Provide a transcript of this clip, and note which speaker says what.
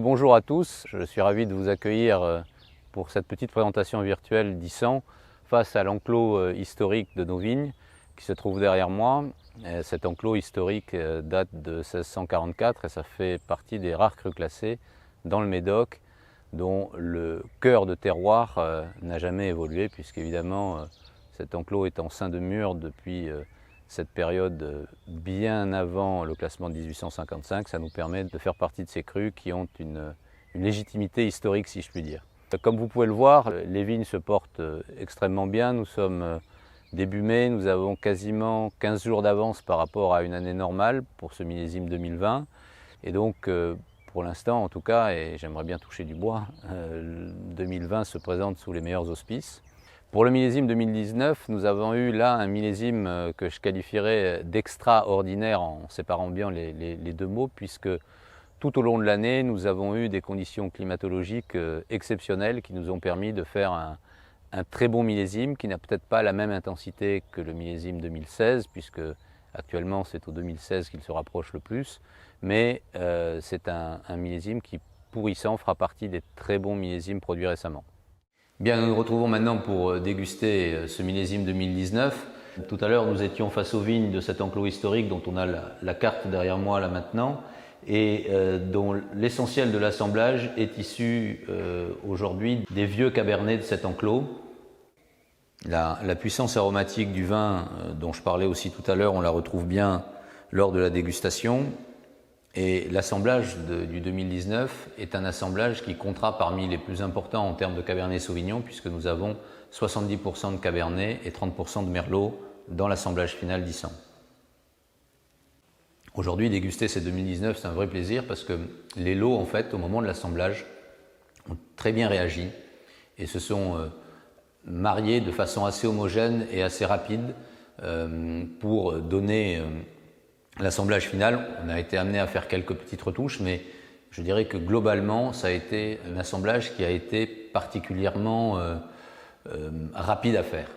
Speaker 1: Bonjour à tous, je suis ravi de vous accueillir pour cette petite présentation virtuelle d'Issan face à l'enclos historique de nos vignes qui se trouve derrière moi. Cet enclos historique date de 1644 et ça fait partie des rares crus classés dans le Médoc dont le cœur de terroir n'a jamais évolué puisqu'évidemment cet enclos est en sein de mur depuis cette période bien avant le classement de 1855, ça nous permet de faire partie de ces crus qui ont une légitimité historique, si je puis dire. Comme vous pouvez le voir, les vignes se portent extrêmement bien. Nous sommes début mai, nous avons quasiment 15 jours d'avance par rapport à une année normale pour ce millésime 2020. Et donc, pour l'instant en tout cas, et j'aimerais bien toucher du bois, 2020 se présente sous les meilleurs auspices. Pour le millésime 2019, nous avons eu là un millésime que je qualifierais d'extraordinaire en séparant bien les deux mots, puisque tout au long de l'année, nous avons eu des conditions climatologiques exceptionnelles qui nous ont permis de faire un très bon millésime qui n'a peut-être pas la même intensité que le millésime 2016, puisque actuellement c'est au 2016 qu'il se rapproche le plus, mais c'est un millésime qui, pour Issan, fera partie des très bons millésimes produits récemment. Bien, nous nous retrouvons maintenant pour déguster ce millésime 2019. Tout à l'heure, nous étions face aux vignes de cet enclos historique dont on a la carte derrière moi là maintenant et dont l'essentiel de l'assemblage est issu aujourd'hui des vieux cabernets de cet enclos. La puissance aromatique du vin dont je parlais aussi tout à l'heure, on la retrouve bien lors de la dégustation. Et l'assemblage du 2019 est un assemblage qui comptera parmi les plus importants en termes de Cabernet Sauvignon, puisque nous avons 70% de Cabernet et 30% de Merlot dans l'assemblage final d'Issan. Aujourd'hui, déguster ces 2019, c'est un vrai plaisir parce que les lots, en fait, au moment de l'assemblage, ont très bien réagi et se sont mariés de façon assez homogène et assez rapide pour donner l'assemblage final. On a été amené à faire quelques petites retouches, mais je dirais que globalement, ça a été un assemblage qui a été particulièrement rapide à faire.